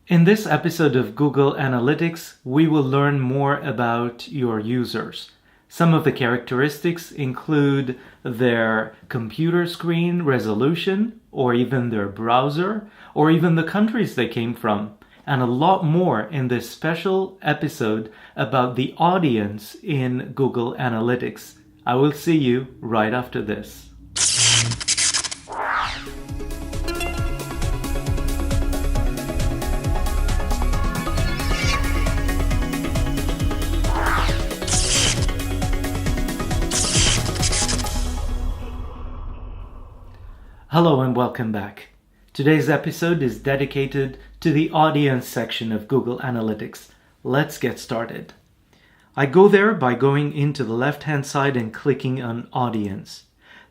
In this episode of Google Analytics, we will learn more about your users. Some of the characteristics include their computer screen resolution, or even their browser, or even the countries they came from, and a lot more in this special episode about the audience in Google Analytics. I will see you right after this. Hello and welcome back. Today's episode is dedicated to the audience section of Google Analytics. Let's get started. I go there by going into the left-hand side and clicking on Audience.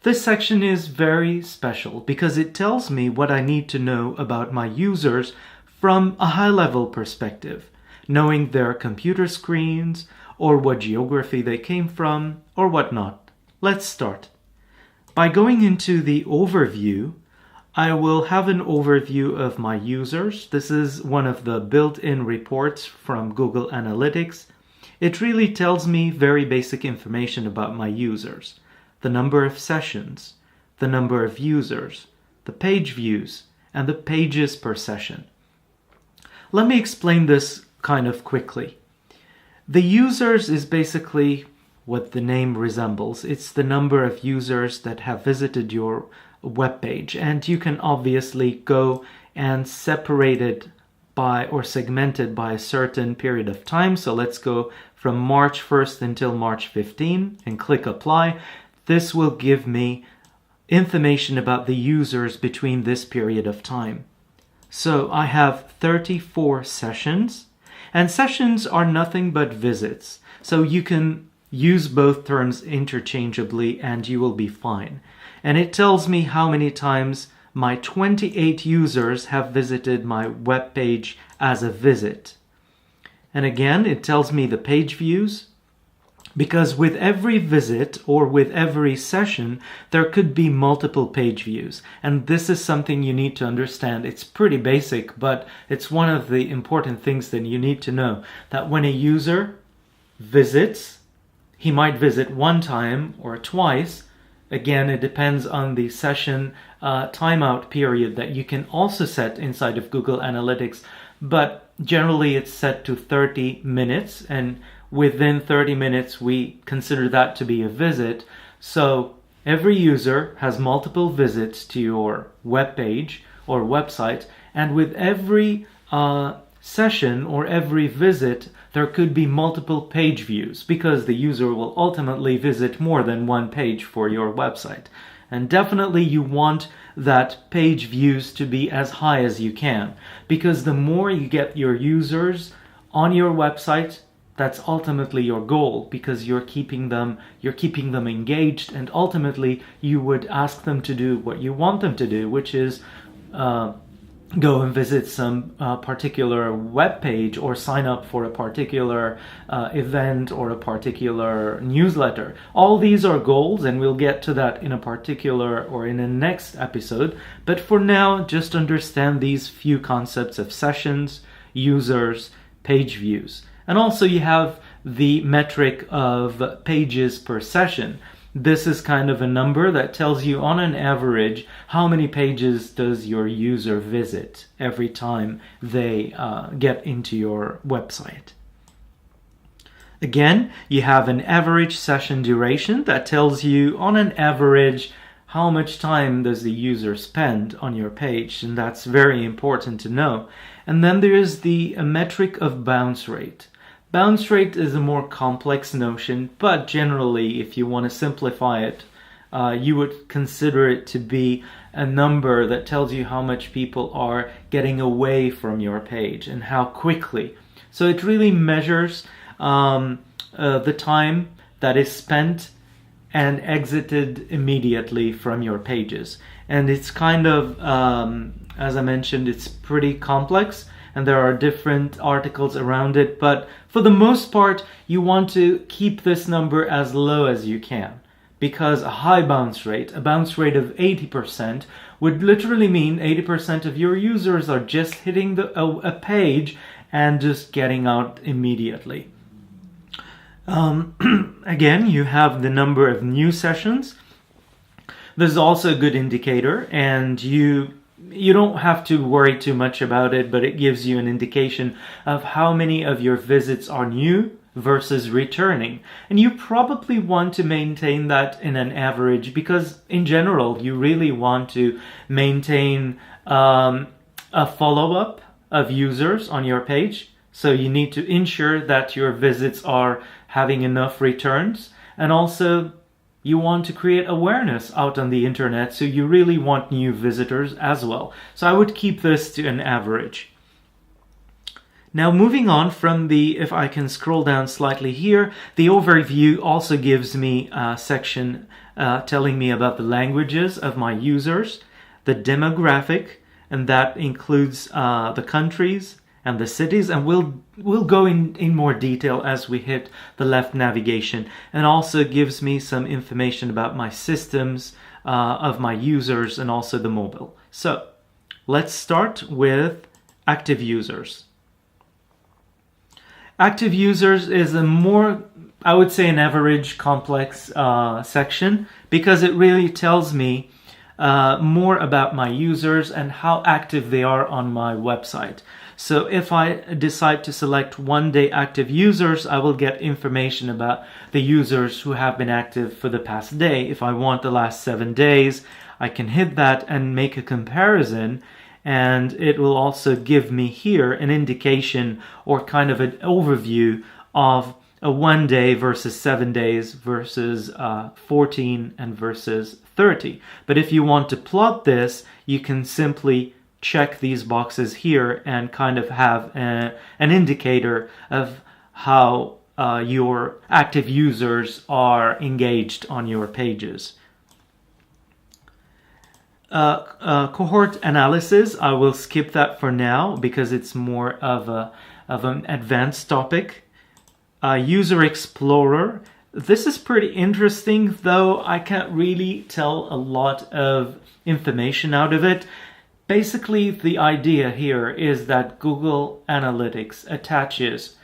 This section is very special because it tells me what I need to know about my users from a high-level perspective, knowing their computer screens or what geography they came from or whatnot. Let's start. By going into the overview, I will have an overview of my users. This is one of the built-in reports from Google Analytics. It really tells me very basic information about my users. The number of sessions, the number of users, the page views, and the pages per session. Let me explain this kind of quickly. The users is basically what the name resembles. It's the number of users that have visited your web page, and you can obviously go and separate it by or segment it by a certain period of time. So let's go from March 1st until March 15 and click apply. This will give me information about the users between this period of time. So I have 34 sessions, and sessions are nothing but visits. So you can use both terms interchangeably and you will be fine. And it tells me how many times my 28 users have visited my web page as a visit. And again, it tells me the page views, because with every visit or with every session, there could be multiple page views. And this is something you need to understand. It's pretty basic, but it's one of the important things that you need to know, that when a user visits, he might visit one time or twice. Again, it depends on the session timeout period that you can also set inside of Google Analytics. But generally, it's set to 30 minutes. And within 30 minutes, we consider that to be a visit. So every user has multiple visits to your web page or website. And with every session or every visit, there could be multiple page views because the user will ultimately visit more than one page for your website. And definitely you want that page views to be as high as you can, because the more you get your users on your website, that's ultimately your goal, because you're keeping them engaged, and ultimately you would ask them to do what you want them to do, which is go and visit some particular web page or sign up for a particular event or a particular newsletter. All these are goals, and we'll get to that in a particular or in a next episode. But for now, just understand these few concepts of sessions, users, page views. And also you have the metric of pages per session. This is kind of a number that tells you on an average how many pages does your user visit every time they get into your website. Again, you have an average session duration that tells you on an average how much time does the user spend on your page, and that's very important to know. And then there is the metric of bounce rate. Bounce rate is a more complex notion, but generally, if you want to simplify it, you would consider it to be a number that tells you how much people are getting away from your page and how quickly. So it really measures the time that is spent and exited immediately from your pages. And it's kind of, as I mentioned, it's pretty complex, and there are different articles around it, but for the most part, you want to keep this number as low as you can, because a high bounce rate, a bounce rate of 80%, would literally mean 80% of your users are just hitting a page and just getting out immediately. Again, you have the number of new sessions. This is also a good indicator, and you don't have to worry too much about it, but it gives you an indication of how many of your visits are new versus returning. And you probably want to maintain that in an average, because in general you really want to maintain a follow-up of users on your page. So you need to ensure that your visits are having enough returns, and also you want to create awareness out on the internet, so you really want new visitors as well. So I would keep this to an average. Now moving on from if I can scroll down slightly here, the overview also gives me a section telling me about the languages of my users, the demographic, and that includes the countries and the cities, and we'll go in more detail as we hit the left navigation, and also gives me some information about my systems of my users and also the mobile. So let's start with active users. Active users is a more, I would say, an average complex section, because it really tells me more about my users and how active they are on my website. So if I decide to select 1 day active users, I will get information about the users who have been active for the past day. If I want the last 7 days, I can hit that and make a comparison, and it will also give me here an indication or kind of an overview of a 1 day versus 7 days versus 14 and versus 30. But if you want to plot this, you can simply check these boxes here and kind of have an indicator of how your active users are engaged on your pages. Cohort analysis, I will skip that for now because it's more of an advanced topic. User Explorer, this is pretty interesting, though I can't really tell a lot of information out of it. Basically, the idea here is that Google Analytics attaches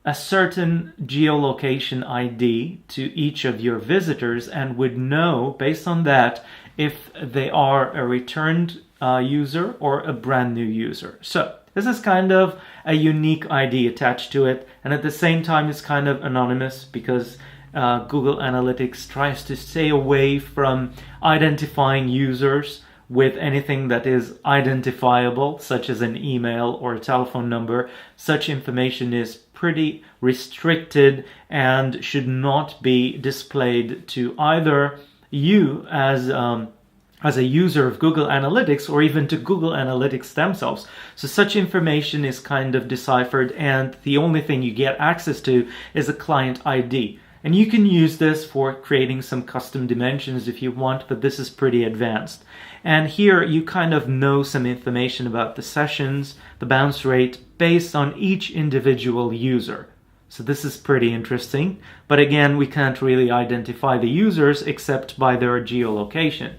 a certain geolocation ID to each of your visitors and would know, based on that, if they are a returned user or a brand new user. So this is kind of a unique ID attached to it, and at the same time it's kind of anonymous, because Google Analytics tries to stay away from identifying users with anything that is identifiable, such as an email or a telephone number. Such information is pretty restricted and should not be displayed to either you as a user of Google Analytics or even to Google Analytics themselves. So such information is kind of deciphered, and the only thing you get access to is a client ID. And you can use this for creating some custom dimensions if you want, but this is pretty advanced. And here you kind of know some information about the sessions, the bounce rate, based on each individual user. So this is pretty interesting. But again, we can't really identify the users except by their geolocation.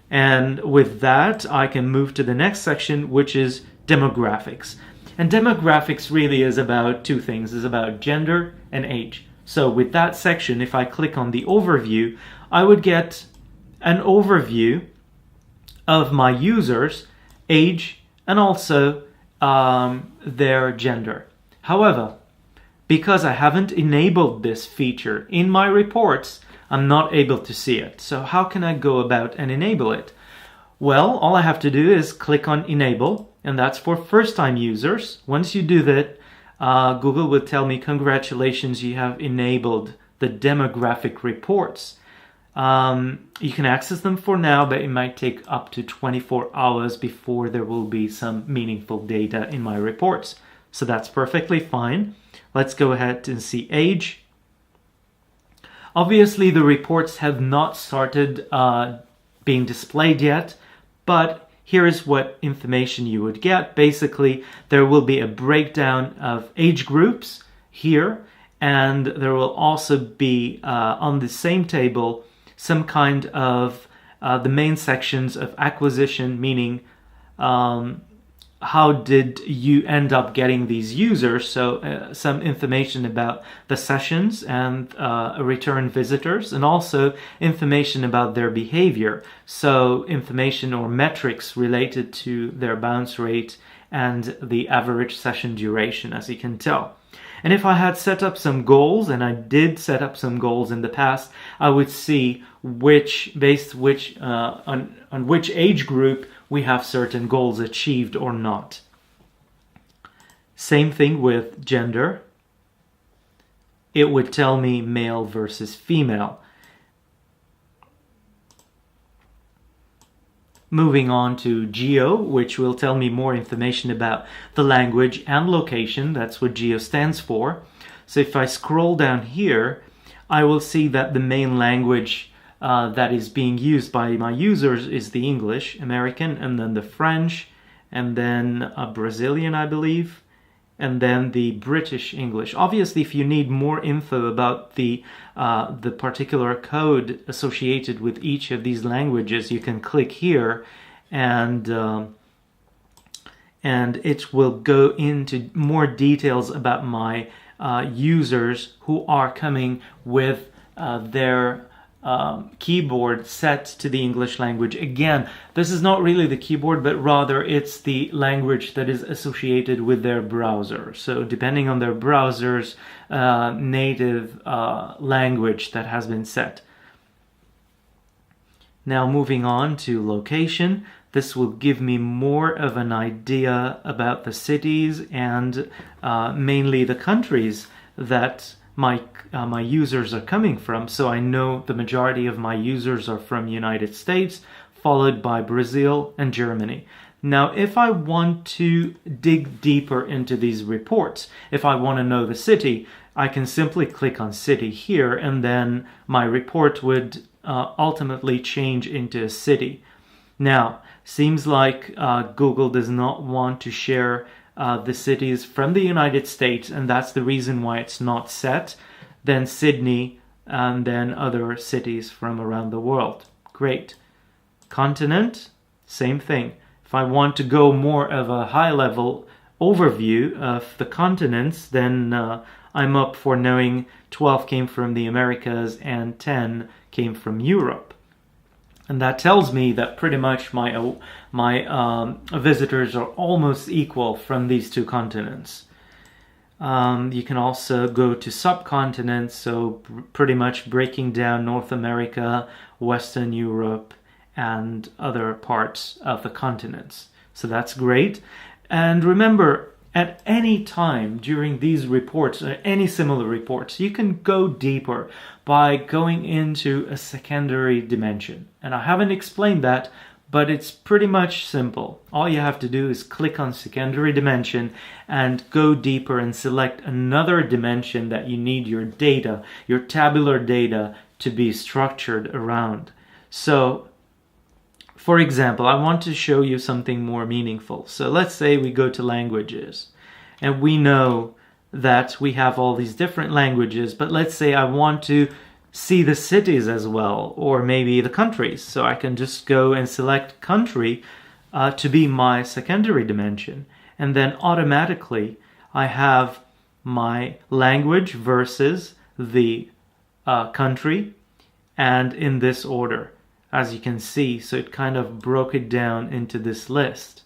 And with that, I can move to the next section, which is demographics. And demographics really is about two things. It's about gender and age. So with that section, if I click on the overview, I would get an overview of my users, age, and also their gender. However, because I haven't enabled this feature in my reports, I'm not able to see it. So how can I go about and enable it? Well, all I have to do is click on Enable, and that's for first-time users. Once you do that, Google will tell me, congratulations, you have enabled the demographic reports. You can access them for now, but it might take up to 24 hours before there will be some meaningful data in my reports. So that's perfectly fine. Let's go ahead and see age. Obviously, the reports have not started being displayed yet, but here is what information you would get. Basically, there will be a breakdown of age groups here, and there will also be on the same table some kind of the main sections of acquisition, meaning how did you end up getting these users? So some information about the sessions and return visitors, and also information about their behavior. So information or metrics related to their bounce rate and the average session duration, as you can tell. And if I had set up some goals, and I did set up some goals in the past, I would see on which age group we have certain goals achieved or not. Same thing with gender. It would tell me male versus female. Moving on to geo, which will tell me more information about the language and location. That's what geo stands for. So if I scroll down here, I will see that the main language that is being used by my users is the English, American, and then the French, and then Brazilian, I believe, and then the British English. Obviously, if you need more info about the particular code associated with each of these languages, you can click here, and it will go into more details about my users who are coming with their keyboard set to the English language. Again, this is not really the keyboard, but rather it's the language that is associated with their browser. So depending on their browser's native language that has been set. Now moving on to location, this will give me more of an idea about the cities and mainly the countries that my users are coming from. So I know the majority of my users are from United States, followed by Brazil and Germany. Now, if I want to dig deeper into these reports, if I want to know the city, I can simply click on city here, and then my report would ultimately change into a city. Now, seems like Google does not want to share the cities from the United States, and that's the reason why it's not set. Then Sydney, and then other cities from around the world. Great. Continent, same thing. If I want to go more of a high-level overview of the continents, then I'm up for knowing 12 came from the Americas and 10 came from Europe. And that tells me that pretty much my visitors are almost equal from these two continents. You can also go to subcontinents, so pretty much breaking down North America, Western Europe, and other parts of the continents. So that's great. And remember, at any time during these reports or any similar reports, you can go deeper by going into a secondary dimension. And I haven't explained that, but it's pretty much simple. All you have to do is click on secondary dimension and go deeper and select another dimension that you need your data, your tabular data, to be structured around. So, for example, I want to show you something more meaningful. So let's say we go to languages, and we know that we have all these different languages, but let's say I want to see the cities as well, or maybe the countries. So I can just go and select country to be my secondary dimension. And then automatically I have my language versus the country, and in this order, as you can see. So it kind of broke it down into this list.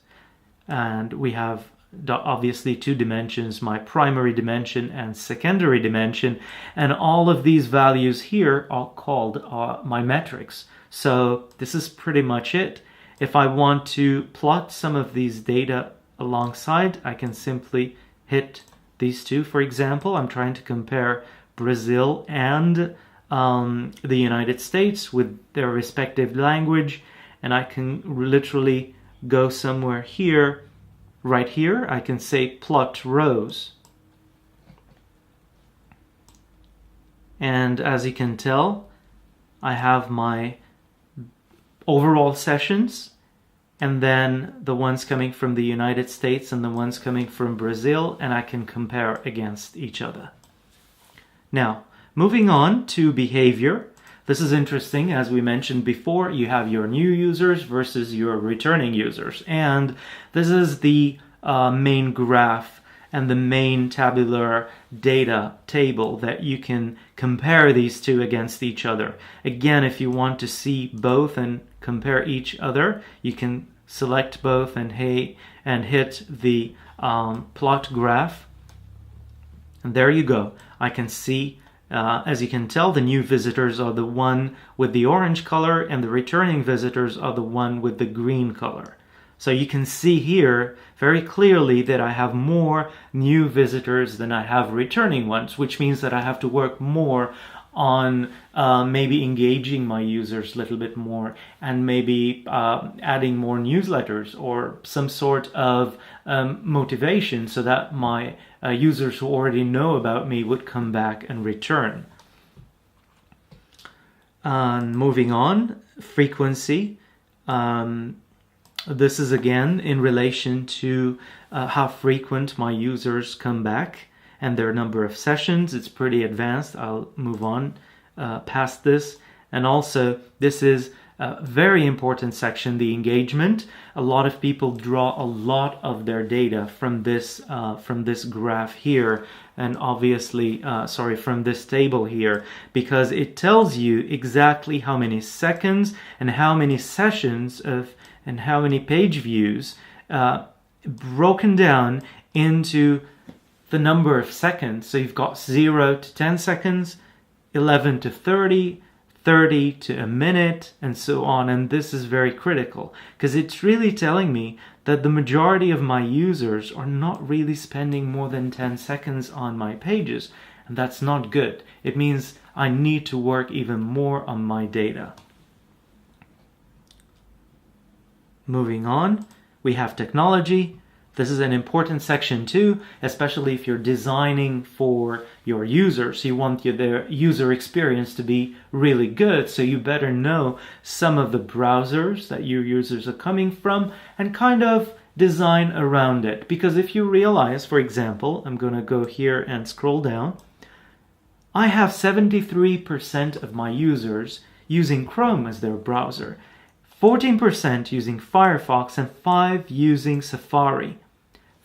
And we have obviously two dimensions, my primary dimension and secondary dimension, and all of these values here are called my metrics. So this is pretty much it. If I want to plot some of these data alongside, I can simply hit these two. For example, I'm trying to compare Brazil and the United States with their respective language, and I can literally go somewhere here. Right here, I can say plot rows. And as you can tell, I have my overall sessions, and then the ones coming from the United States and the ones coming from Brazil, and I can compare against each other. Now, moving on to behavior. This is interesting. As we mentioned before, you have your new users versus your returning users. And this is the main graph and the main tabular data table that you can compare these two against each other. Again, if you want to see both and compare each other, you can select both and hit the plot graph. And there you go. I can see, as you can tell, the new visitors are the one with the orange color and the returning visitors are the one with the green color. So you can see here very clearly that I have more new visitors than I have returning ones, which means that I have to work more on maybe engaging my users a little bit more and maybe adding more newsletters or some sort of motivation so that my users who already know about me would come back and return. Moving on, frequency. This is again in relation to how frequent my users come back and their number of sessions. It's pretty advanced. I'll move on past this. And also, this is a very important section, the engagement. A lot of people draw a lot of their data from this graph here, and obviously, from this table here, because it tells you exactly how many seconds and how many sessions and how many page views broken down into the number of seconds. So you've got 0 to 10 seconds, 11 to 30, 30 to a minute, and so on. And this is very critical because it's really telling me that the majority of my users are not really spending more than 10 seconds on my pages. And that's not good. It means I need to work even more on my data. Moving on, we have technology. This is an important section too, especially if you're designing for your users. You want their user experience to be really good, so you better know some of the browsers that your users are coming from and kind of design around it. Because if you realize, for example, I'm going to go here and scroll down, I have 73% of my users using Chrome as their browser, 14% using Firefox, and 5% using Safari.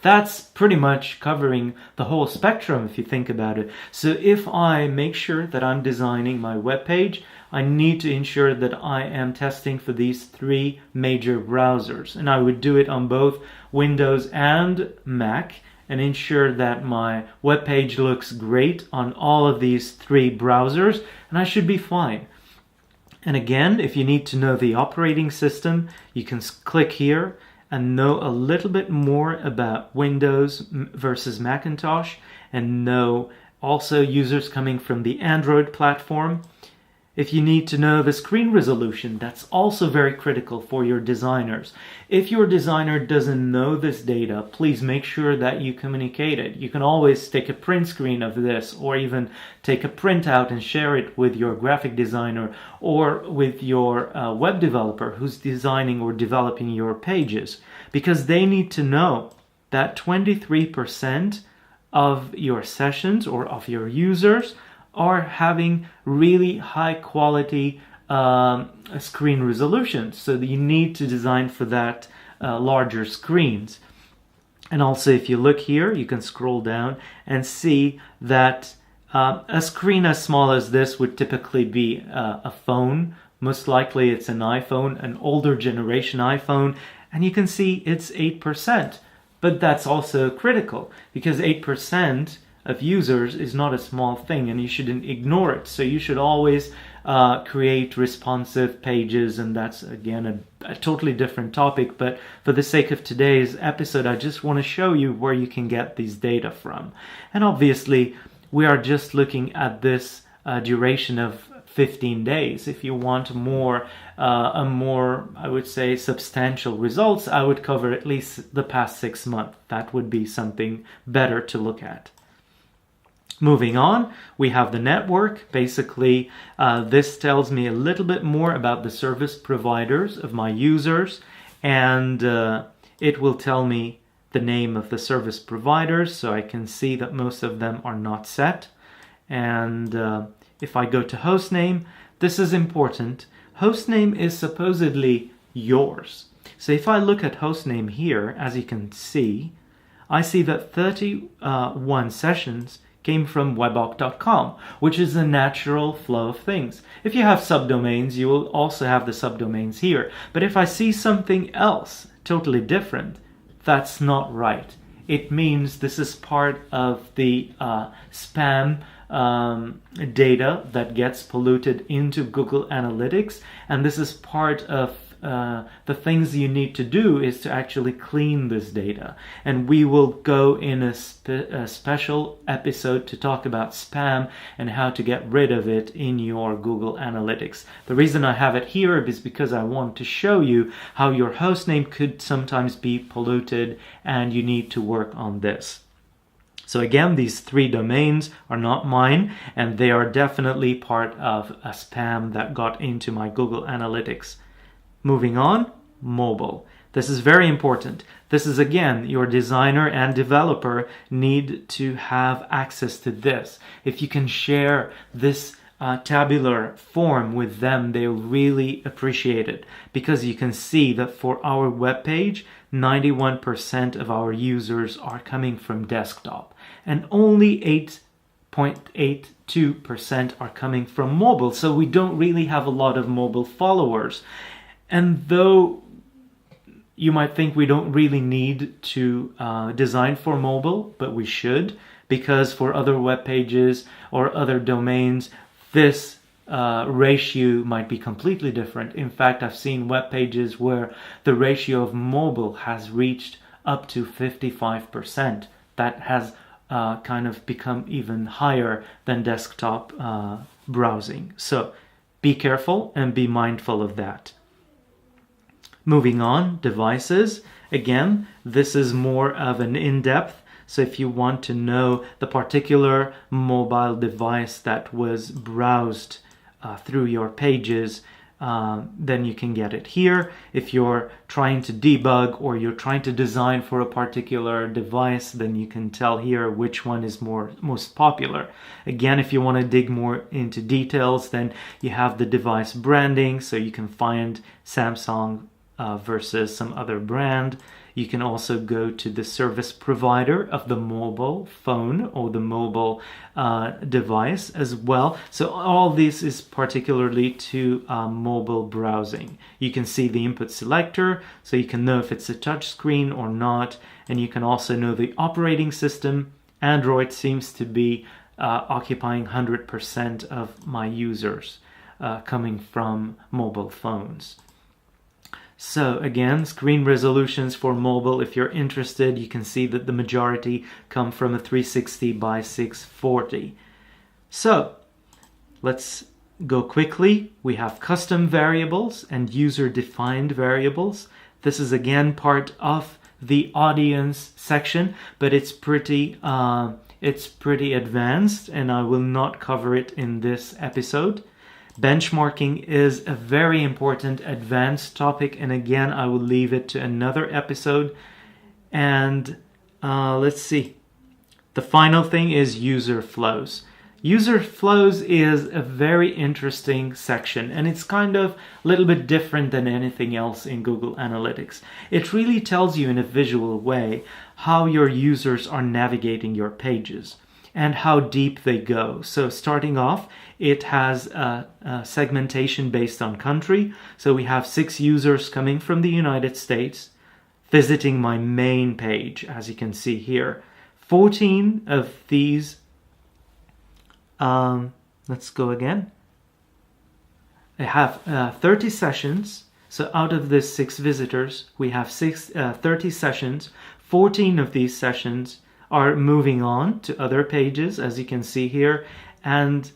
That's pretty much covering the whole spectrum if you think about it. So if I make sure that I'm designing my web page, I need to ensure that I am testing for these 3 major browsers. And I would do it on both Windows and Mac and ensure that my web page looks great on all of these 3 browsers, and I should be fine. And again, if you need to know the operating system, you can click here and know a little bit more about Windows versus Macintosh, and know also users coming from the Android platform. If you need to know the screen resolution, that's also very critical for your designers. If your designer doesn't know this data, please make sure that you communicate it. You can always take a print screen of this, or even take a printout and share it with your graphic designer or with your web developer who's designing or developing your pages, because they need to know that 23% of your sessions or of your users are having really high quality screen resolution. So you need to design for that larger screens. And also, if you look here, you can scroll down and see that a screen as small as this would typically be a phone. Most likely it's an iPhone, an older generation iPhone, and you can see it's 8%. But that's also critical, because 8% of users is not a small thing, and you shouldn't ignore it. So you should always create responsive pages, and that's again a totally different topic, but for the sake of today's episode, I just want to show you where you can get these data from. And obviously we are just looking at this duration of 15 days. If you want more I would say substantial results, I would cover at least the past 6 months. That would be something better to look at. Moving on, we have the network. Basically, this tells me a little bit more about the service providers of my users, and it will tell me the name of the service providers, so I can see that most of them are not set. And if I go to hostname, this is important. Hostname is supposedly yours. So if I look at hostname here, as you can see, I see that 31 sessions came from webawk.com, which is a natural flow of things. If you have subdomains, you will also have the subdomains here. But if I see something else totally different, that's not right. It means this is part of the spam data that gets polluted into Google Analytics, and this is part of the things you need to do is to actually clean this data. And we will go in a special episode to talk about spam and how to get rid of it in your Google Analytics. The reason I have it here is because I want to show you how your hostname could sometimes be polluted and you need to work on this. So again, these 3 domains are not mine, and they are definitely part of a spam that got into my Google Analytics. Moving on, mobile. This is very important. This is, again, your designer and developer need to have access to this. If you can share this tabular form with them, they'll really appreciate it, because you can see that for our web page, 91% of our users are coming from desktop, and only 8.82% are coming from mobile. So we don't really have a lot of mobile followers. And though you might think we don't really need to design for mobile, but we should, because for other web pages or other domains, this ratio might be completely different. In fact, I've seen web pages where the ratio of mobile has reached up to 55%. That has kind of become even higher than desktop browsing. So be careful and be mindful of that. Moving on, devices. Again, this is more of an in-depth. So if you want to know the particular mobile device that was browsed through your pages, then you can get it here. If you're trying to debug or you're trying to design for a particular device, then you can tell here which one is most popular. Again, if you want to dig more into details, then you have the device branding, so you can find Samsung versus some other brand. You can also go to the service provider of the mobile phone or the mobile device as well. So all this is particularly to mobile browsing. You can see the input selector, so you can know if it's a touch screen or not, and you can also know the operating system. Android seems to be occupying 100% of my users coming from mobile phones. So again, screen resolutions for mobile, if you're interested, you can see that the majority come from a 360 by 640. So let's go quickly. We have custom variables and user-defined variables. This is again part of the audience section, but it's pretty advanced, and I will not cover it in this episode. Benchmarking is a very important advanced topic, and again, I will leave it to another episode. And let's see. The final thing is user flows. User flows is a very interesting section, and it's kind of a little bit different than anything else in Google Analytics. It really tells you in a visual way how your users are navigating your pages and how deep they go. So starting off, it has a segmentation based on country. So we have 6 users coming from the United States visiting my main page, as you can see here. 14 of these, let's go again. I have 30 sessions. So out of the 6 visitors, we have 30 sessions. 14 of these sessions are moving on to other pages, as you can see here, and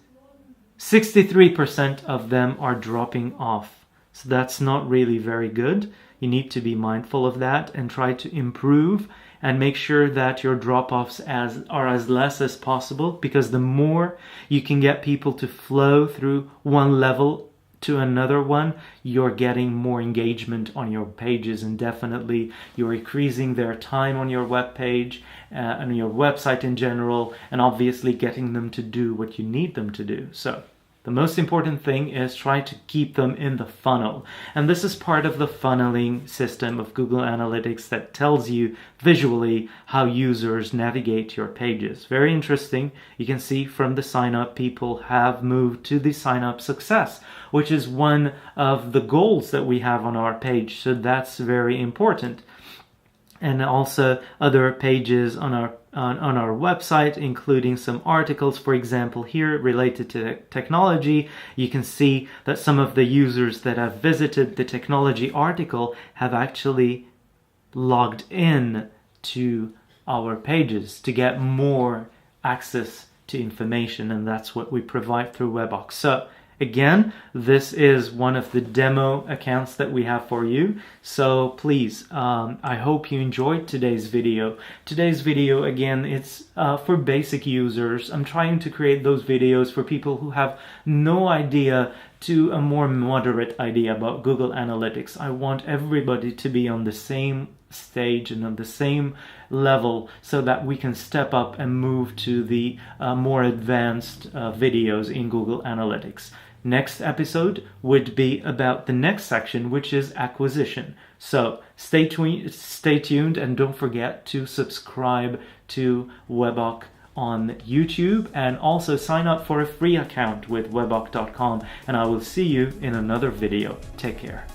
63% of them are dropping off. So that's not really very good. You need to be mindful of that and try to improve and make sure that your drop-offs are as less as possible, because the more you can get people to flow through one level to another one, you're getting more engagement on your pages, and definitely you're increasing their time on your web page and your website in general, and obviously getting them to do what you need them to do. So The most important thing is try to keep them in the funnel. And this is part of the funneling system of Google Analytics that tells you visually how users navigate your pages. Very interesting. You can see from the sign up, people have moved to the sign up success, which is one of the goals that we have on our page. So that's very important. And also other pages on our website, including some articles, for example, here related to technology. You can see that some of the users that have visited the technology article have actually logged in to our pages to get more access to information, and that's what we provide through Webbox. So again, this is one of the demo accounts that we have for you. So please, I hope you enjoyed today's video. Today's video, again, it's for basic users. I'm trying to create those videos for people who have no idea to a more moderate idea about Google Analytics. I want everybody to be on the same stage and on the same level so that we can step up and move to the more advanced videos in Google Analytics. Next episode would be about the next section, which is acquisition. So stay tuned and don't forget to subscribe to Webbox on YouTube, and also sign up for a free account with Webbox.com, and I will see you in another video. Take care.